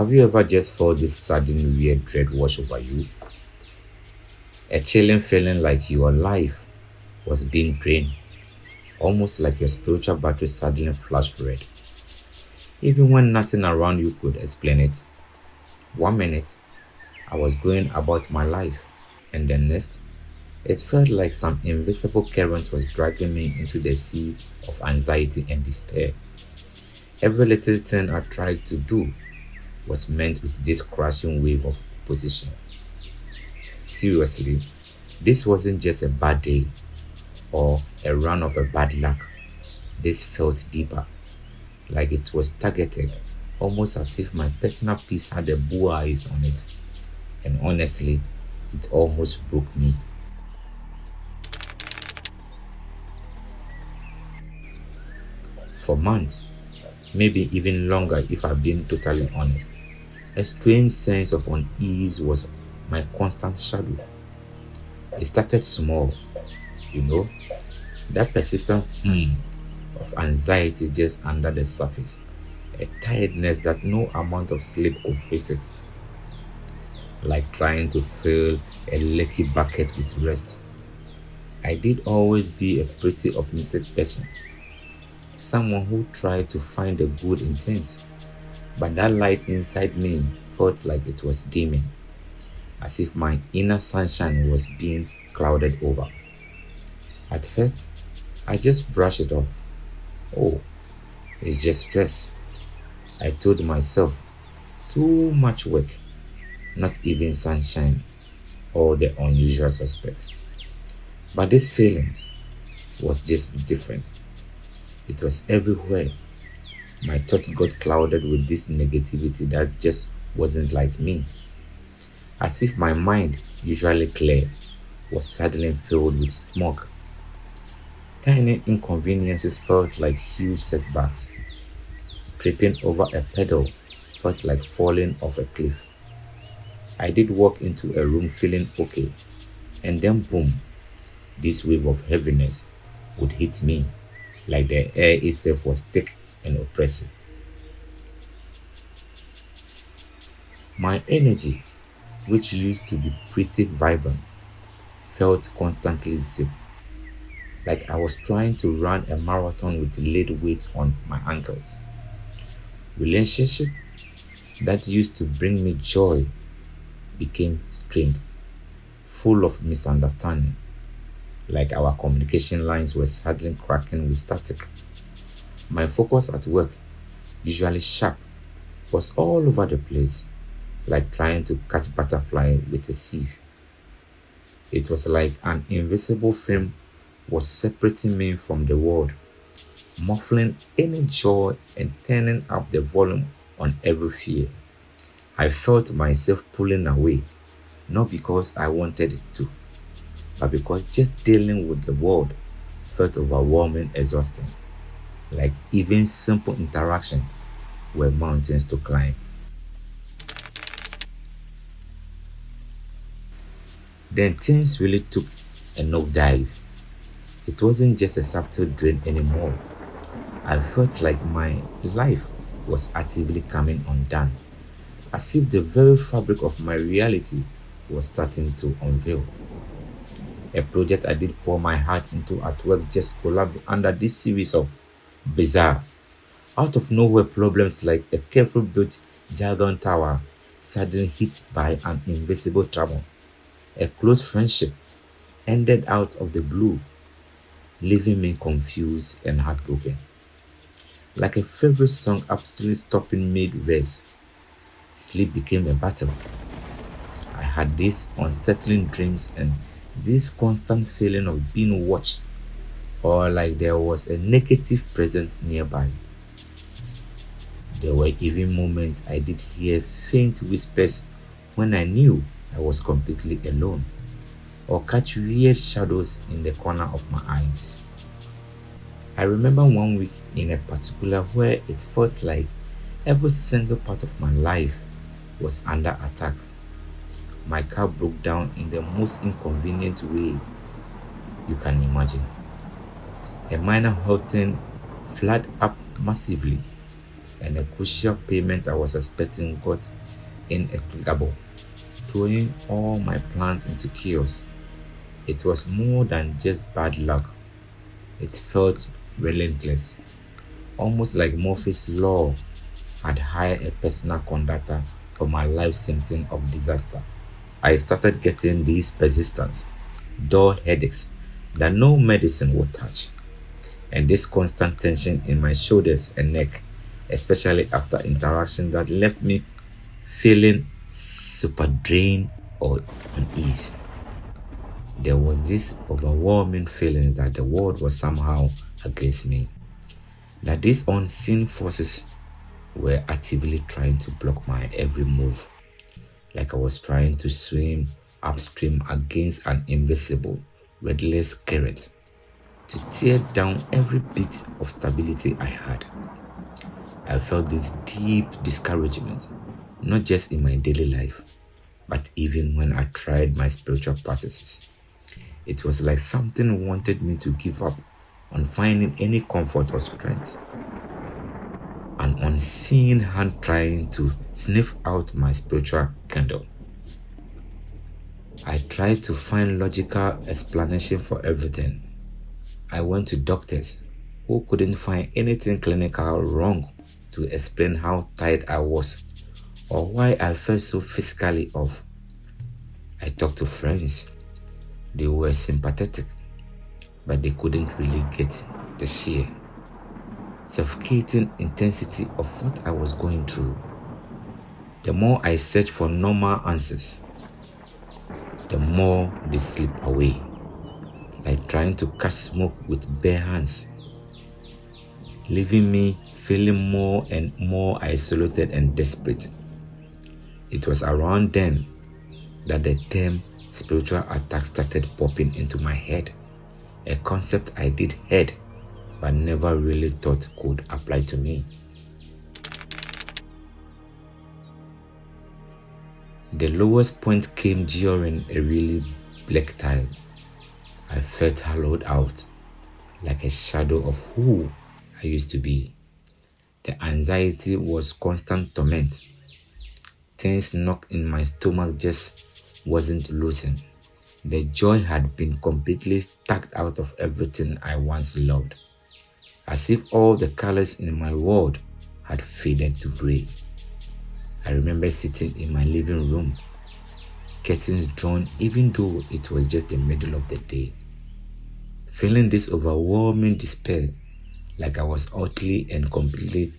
Have you ever just felt this sudden weird dread wash over you? A chilling feeling like your life was being drained, almost like your spiritual battery suddenly flashed red, even when nothing around you could explain it. One minute, I was going about my life, and the next, it felt like some invisible current was dragging me into the sea of anxiety and despair. Every little thing I tried to do was met with this crashing wave of opposition. Seriously, this wasn't just a bad day or a run of a bad luck. This felt deeper, like it was targeted, almost as if my personal peace had a bull eyes on it. And honestly, it almost broke me. For months, maybe even longer if I'm being totally honest, a strange sense of unease was my constant shadow. It started small, you know, that persistent of anxiety just under the surface, a tiredness that no amount of sleep could fix it, like trying to fill a leaky bucket with rest. I did always be a pretty optimistic person, someone who tried to find the good in things, but that light inside me felt like it was dimming, as if my inner sunshine was being clouded over. At first, I just brushed it off. Oh, it's just stress. I told myself, too much work, not even sunshine or the unusual suspects. But these feelings was just different. It was everywhere. My thought got clouded with this negativity that just wasn't like me. As if my mind, usually clear, was suddenly filled with smoke. Tiny inconveniences felt like huge setbacks. Tripping over a pedal felt like falling off a cliff. I did walk into a room feeling okay, and then boom, this wave of heaviness would hit me like the air itself was thick and oppressive. My energy, which used to be pretty vibrant, felt constantly zipped, like I was trying to run a marathon with lead weight on my ankles. Relationship that used to bring me joy became strained, full of misunderstanding, like our communication lines were suddenly cracking with static. My focus at work, usually sharp, was all over the place, like trying to catch butterfly with a sieve. It was like an invisible film was separating me from the world, muffling any joy and turning up the volume on every fear. I felt myself pulling away, not because I wanted it to, but because just dealing with the world felt overwhelming, exhausting, like even simple interactions were mountains to climb. Then things really took a nosedive. It wasn't just a subtle drain anymore. I felt like my life was actively coming undone, as if the very fabric of my reality was starting to unveil. A project I did pour my heart into at work just collapsed under this series of bizarre, out of nowhere problems like a carefully built jargon tower suddenly hit by an invisible trouble. A close friendship ended out of the blue, leaving me confused and heartbroken. Like a favorite song absolutely stopping mid-verse, sleep became a battle. I had these unsettling dreams and this constant feeling of being watched or like there was a negative presence nearby. There were even moments I did hear faint whispers when I knew I was completely alone, or catch weird shadows in the corner of my eyes. I remember one week in a particular where it felt like every single part of my life was under attack. My car broke down in the most inconvenient way you can imagine. A minor health thing flared up massively. and a crucial payment I was expecting got inexplicable, throwing all my plans into chaos. It was more than just bad luck, it felt relentless, almost like Murphy's Law had hired a personal conductor for my life symptom of disaster. I started getting these persistent, dull headaches that no medicine would touch, and this constant tension in my shoulders and neck, especially after interaction that left me feeling super drained or uneasy. There was this overwhelming feeling that the world was somehow against me, that these unseen forces were actively trying to block my every move, like I was trying to swim upstream against an invisible, redless current to tear down every bit of stability I had. I felt this deep discouragement, not just in my daily life, but even when I tried my spiritual practices. It was like something wanted me to give up on finding any comfort or strength. An unseen hand trying to sniff out my spiritual candle. I tried to find logical explanation for everything. I went to doctors who couldn't find anything clinical wrong to explain how tired I was or why I felt so physically off. I talked to friends. They were sympathetic, but they couldn't really get the sheer, suffocating intensity of what I was going through. The more I searched for normal answers, the more they slip away, like trying to catch smoke with bare hands, leaving me feeling more and more isolated and desperate. It was around then that the term spiritual attack started popping into my head, a concept I did heard but never really thought could apply to me. The lowest point came during a really bleak time. I felt hollowed out, like a shadow of who I used to be. The anxiety was constant torment. Things knocked in my stomach just wasn't loosened. The joy had been completely sucked out of everything I once loved, as if all the colors in my world had faded to gray. I remember sitting in my living room, curtains drawn even though it was just the middle of the day, feeling this overwhelming despair, like I was utterly and completely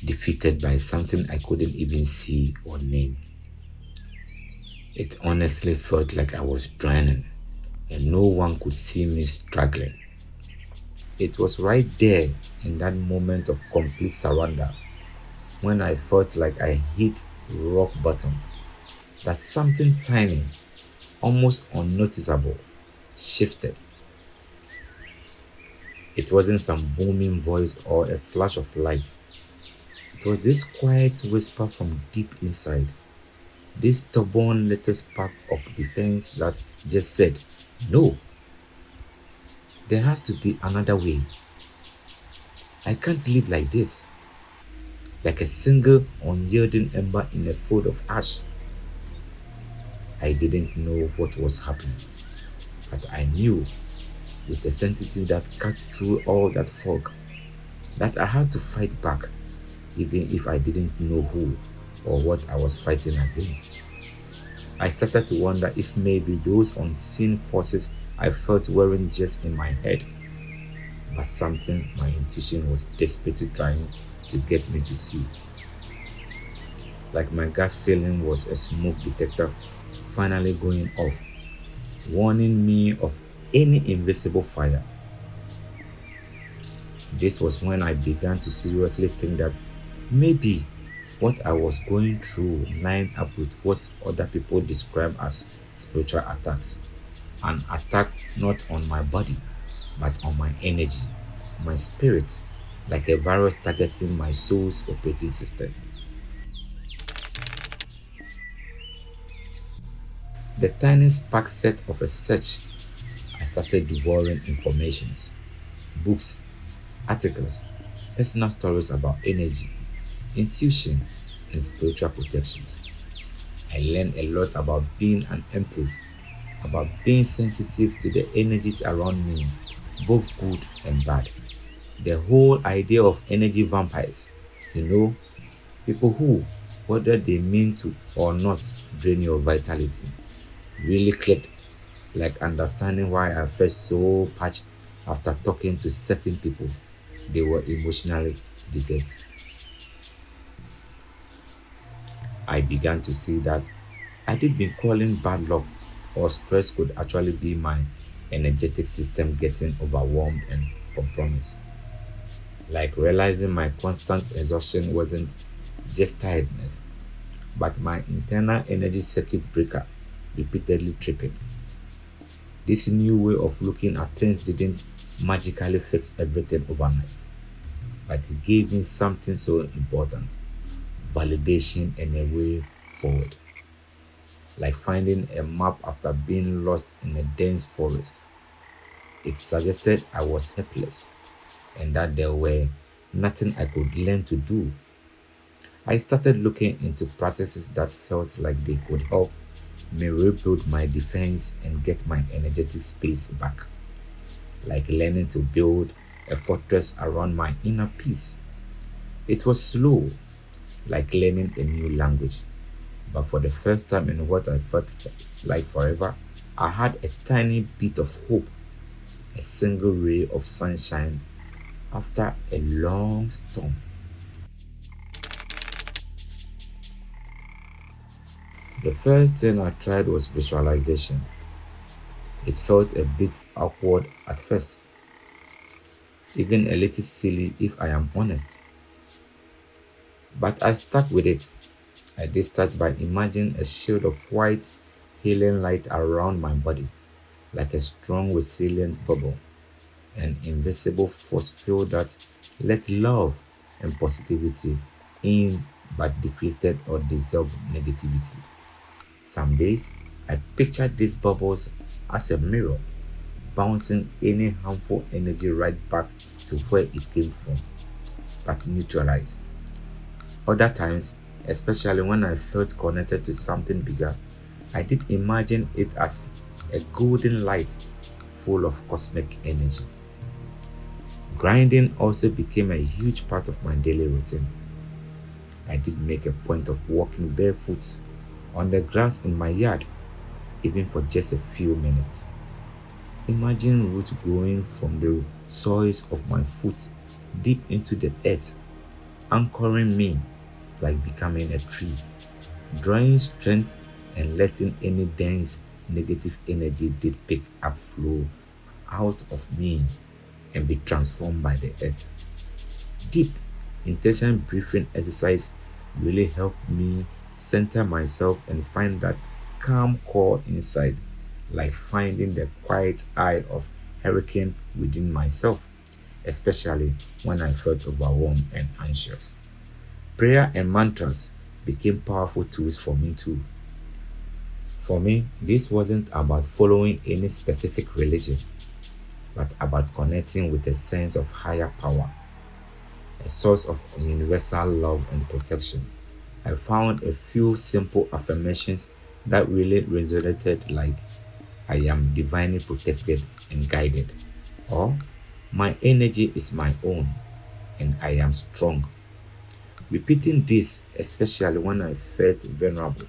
defeated by something I couldn't even see or name. It honestly felt like I was drowning and no one could see me struggling. It was right there in that moment of complete surrender when I felt like I hit rock bottom, that something tiny, almost unnoticeable, shifted. It wasn't some booming voice or a flash of light. It was this quiet whisper from deep inside, this stubborn little spark of defense that just said, "No, there has to be another way. I can't live like this." Like a single unyielding ember in a field of ash. I didn't know what was happening, but I knew with a certainty that cut through all that fog that I had to fight back, even if I didn't know who or what I was fighting against. I started to wonder if maybe those unseen forces I felt weren't just in my head, but something my intuition was desperately trying to get me to see. Like my gut feeling was a smoke detector finally going off, warning me of any invisible fire. This was when I began to seriously think that maybe what I was going through lined up with what other people describe as spiritual attacks. An attack not on my body, but on my energy, my spirit, like a virus targeting my soul's operating system. The tiny spark set of a search, I started devouring informations, books, articles, personal stories about energy, intuition, and spiritual protections. I learned a lot about being an empath, about being sensitive to the energies around me, both good and bad. The whole idea of energy vampires, you know, people who, whether they mean to or not, drain your vitality, really clicked, like understanding why I felt so patched after talking to certain people. They were emotionally distant. I began to see that I did been calling bad luck or stress could actually be my energetic system getting overwhelmed and compromised. Like realizing my constant exhaustion wasn't just tiredness, but my internal energy circuit breaker repeatedly tripping. This new way of looking at things didn't magically fix everything overnight, but it gave me something so important: validation and a way forward. Like finding a map after being lost in a dense forest. It suggested I was helpless and that there were nothing I could learn to do. I started looking into practices that felt like they could help me rebuild my defense and get my energetic space back, like learning to build a fortress around my inner peace. It was slow, like learning a new language, but for the first time in what I felt like forever, I had a tiny bit of hope, a single ray of sunshine after a long storm. The first thing I tried was visualization. It felt a bit awkward at first, even a little silly if I am honest. But I stuck with it. I did start by imagining a shield of white, healing light around my body, like a strong, resilient bubble, an invisible force field that let love and positivity in but deflected or dissolved negativity. Some days, I pictured these bubbles as a mirror, bouncing any harmful energy right back to where it came from, but neutralized. Other times, especially when I felt connected to something bigger, I did imagine it as a golden light full of cosmic energy. Grinding also became a huge part of my daily routine. I did make a point of walking barefoot on the grass in my yard, even for just a few minutes. Imagine roots growing from the soils of my foot deep into the earth, anchoring me like becoming a tree, drawing strength and letting any dense negative energy did pick up flow out of me and be transformed by the earth. Deep intention breathing exercise really helped me center myself and find that calm core inside, like finding the quiet eye of hurricane within myself, especially when I felt overwhelmed and anxious. Prayer and mantras became powerful tools for me too. For me, this wasn't about following any specific religion, but about connecting with a sense of higher power, a source of universal love and protection. I found a few simple affirmations that really resonated, like I am divinely protected and guided, or my energy is my own and I am strong. Repeating this, especially when I felt vulnerable,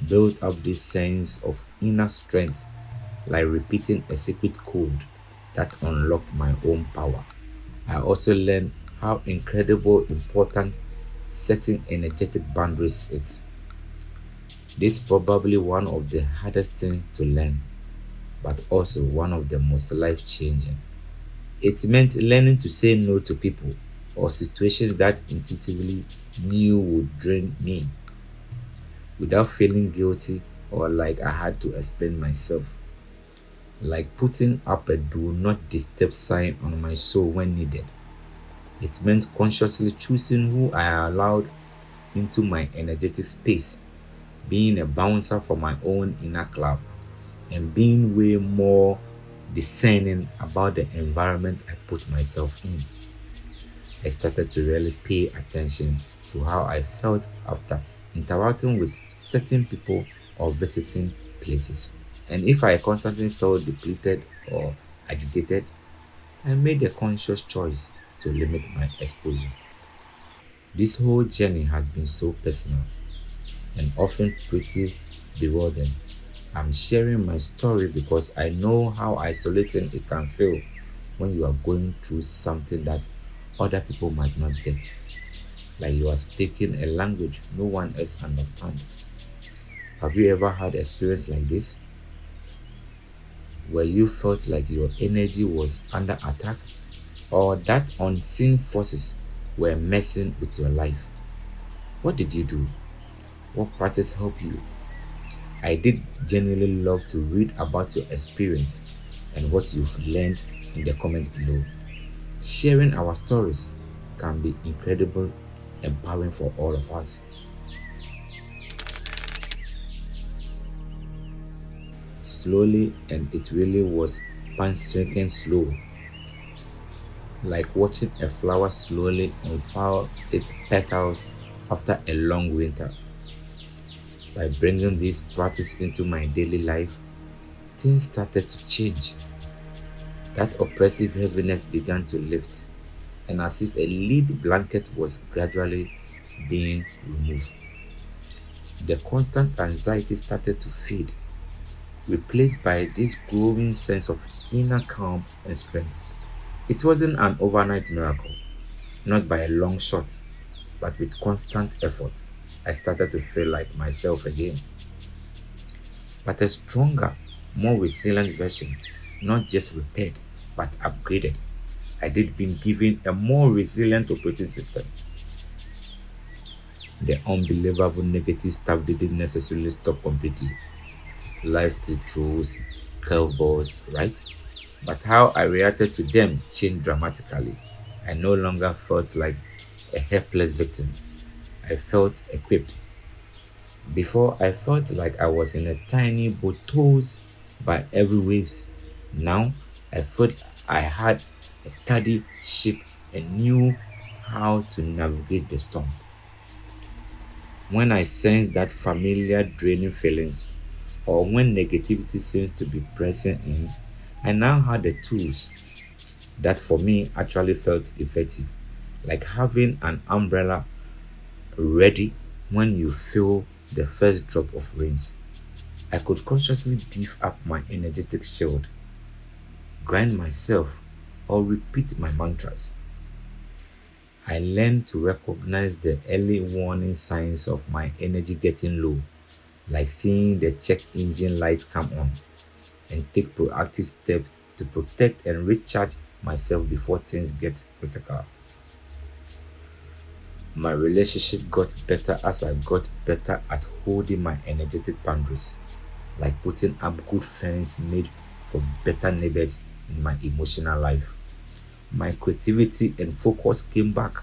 built up this sense of inner strength, like repeating a secret code that unlocked my own power. I also learned how incredible important setting energetic boundaries is. This is probably one of the hardest things to learn, but also one of the most life changing. It meant learning to say no to people or situations that intuitively knew would drain me without feeling guilty or like I had to explain myself. Like putting up a do not disturb sign on my soul when needed. It meant consciously choosing who I allowed into my energetic space, being a bouncer for my own inner club, and being way more discerning about the environment I put myself in. I started to really pay attention to to how I felt after interacting with certain people or visiting places. And if I constantly felt depleted or agitated, I made a conscious choice to limit my exposure. This whole journey has been so personal and often pretty bewildering. I'm sharing my story because I know how isolating it can feel when you are going through something that other people might not get. Like you are speaking a language no one else understands. Have you ever had experience like this where you felt like your energy was under attack or that unseen forces were messing with your life? What did you do? What practice helped you? I did genuinely love to read about your experience and what you've learned in the comments below. Sharing our stories can be incredible empowering for all of us. Slowly, and it really was painstaking slow, like watching a flower slowly unfurl its petals after a long winter. By bringing this practice into my daily life, things started to change. That oppressive heaviness began to lift, and as if a lead blanket was gradually being removed. The constant anxiety started to fade, replaced by this growing sense of inner calm and strength. It wasn't an overnight miracle, not by a long shot, but with constant effort, I started to feel like myself again. But a stronger, more resilient version, not just repaired, but upgraded. I did been given a more resilient operating system. The unbelievable negative stuff didn't necessarily stop completely. Life still throws curveballs, right? But how I reacted to them changed dramatically. I no longer felt like a helpless victim. I felt equipped. Before, I felt like I was in a tiny boat tossed by every waves. Now, I felt I had a steady ship and knew how to navigate the storm. When I sense that familiar draining feelings, or when negativity seems to be pressing in, I now had the tools that for me actually felt effective, like having an umbrella ready when you feel the first drop of rains. I could consciously beef up my energetic shield, grind myself, or repeat my mantras. I learned to recognize the early warning signs of my energy getting low, like seeing the check engine light come on, and take proactive steps to protect and recharge myself before things get critical. My relationship got better as I got better at holding my energetic boundaries, like putting up good friends made for better neighbors in my emotional life. My creativity and focus came back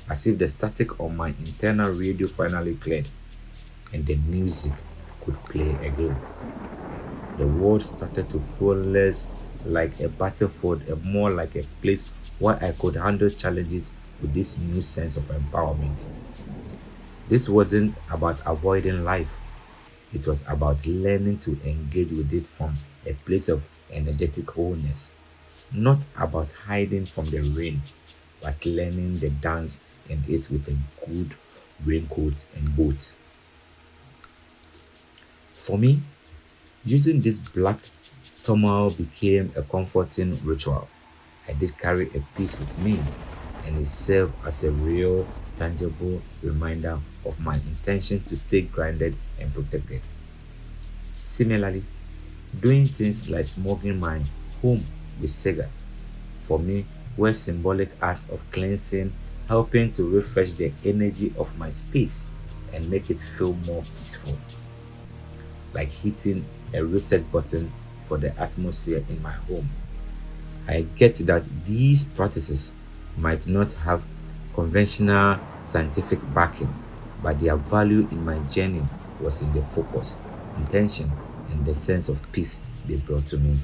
as if the static on my internal radio finally cleared and the music could play again. The world started to feel less like a battlefield and more like a place where I could handle challenges with this new sense of empowerment. This wasn't about avoiding life, it was about learning to engage with it from a place of energetic wholeness, not about hiding from the rain, but learning the dance in it with a good raincoat and boots. For me, using this black turmoil became a comforting ritual. I did carry a piece with me, and it served as a real, tangible reminder of my intention to stay grounded and protected. Similarly, doing things like smoking my home with cigar for me were symbolic acts of cleansing, helping to refresh the energy of my space and make it feel more peaceful, like hitting a reset button for the atmosphere in my home. I get that these practices might not have conventional scientific backing, but their value in my journey was in the focus, intention, and the sense of peace they brought to me.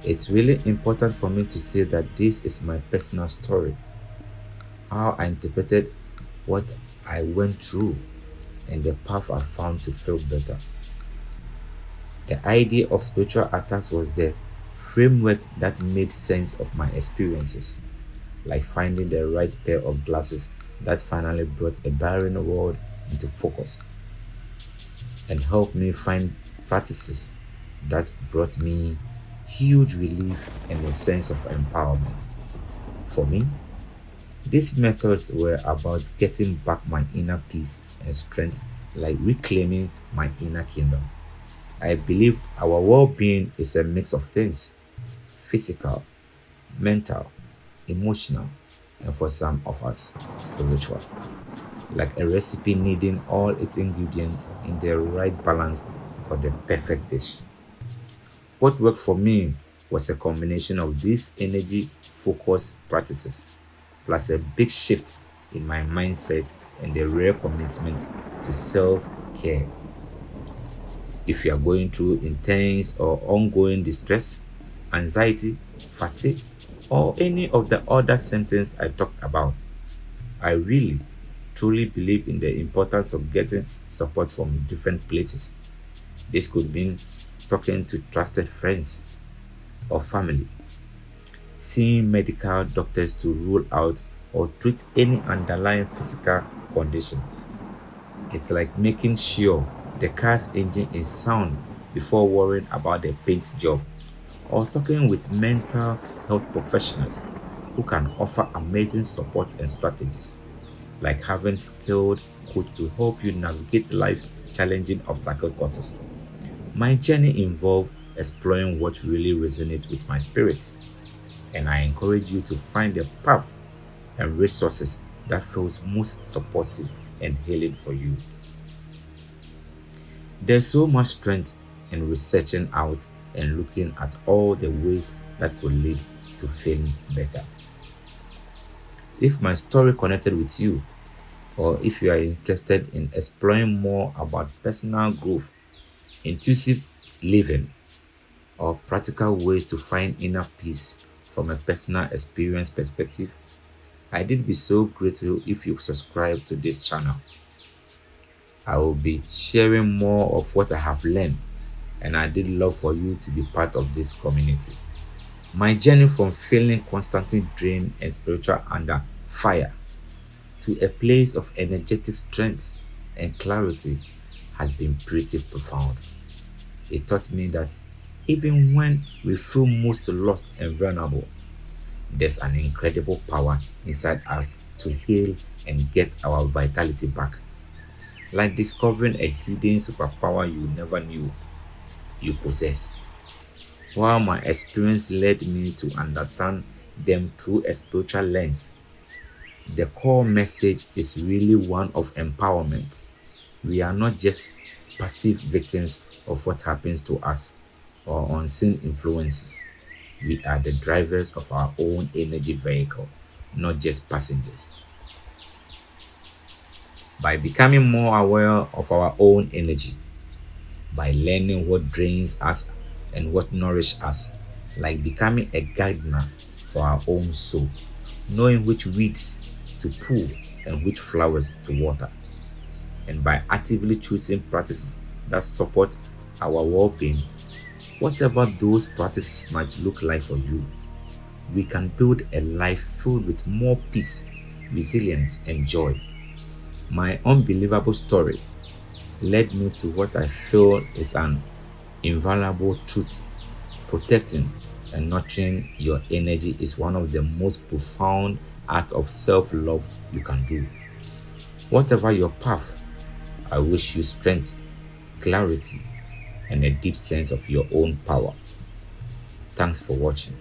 It's really important for me to say that this is my personal story, how I interpreted what I went through, and the path I found to feel better. The idea of spiritual attacks was the framework that made sense of my experiences, like finding the right pair of glasses that finally brought a barren world into focus and helped me find practices that brought me huge relief and a sense of empowerment. For me, these methods were about getting back my inner peace and strength, like reclaiming my inner kingdom. I believe our well being is a mix of things: physical, mental, emotional, and for some of us, spiritual. Like a recipe needing all its ingredients in the right balance for the perfect dish. What worked for me was a combination of these energy focused practices, plus a big shift in my mindset and a rare commitment to self care. If you are going through intense or ongoing distress, anxiety, fatigue, or any of the other symptoms I talked about, I really truly believe in the importance of getting support from different places. This could mean talking to trusted friends or family, seeing medical doctors to rule out or treat any underlying physical conditions. It's like making sure the car's engine is sound before worrying about the paint job, or talking with mental health professionals who can offer amazing support and strategies, like having skilled coach to help you navigate life's challenging obstacle courses. My journey involved exploring what really resonates with my spirit, and I encourage you to find a path and resources that feels most supportive and healing for you. There's so much strength in researching out and looking at all the ways that could lead to feeling better. If my story connected with you, or if you are interested in exploring more about personal growth, intuitive living, or practical ways to find inner peace from a personal experience perspective, I did be so grateful if you subscribe to this channel. I will be sharing more of what I have learned, and I did love for you to be part of this community. My journey from feeling constantly drained and spiritual under fire to a place of energetic strength and clarity has been pretty profound. It taught me that even when we feel most lost and vulnerable, there's an incredible power inside us to heal and get our vitality back. Like discovering a hidden superpower you never knew you possess. While my experience led me to understand them through a spiritual lens, the core message is really one of empowerment. We are not just passive victims of what happens to us or unseen influences. We are the drivers of our own energy vehicle, not just passengers. By becoming more aware of our own energy, by learning what drains us and what nourishes us, like becoming a gardener for our own soul, knowing which weeds to pull and which flowers to water, and by actively choosing practices that support our well being, whatever those practices might look like for you, we can build a life filled with more peace, resilience, and joy. My unbelievable story led me to what I feel is an invaluable truth. Protecting and nurturing your energy is one of the most profound acts of self love you can do. Whatever your path, I wish you strength, clarity, and a deep sense of your own power. Thanks for watching.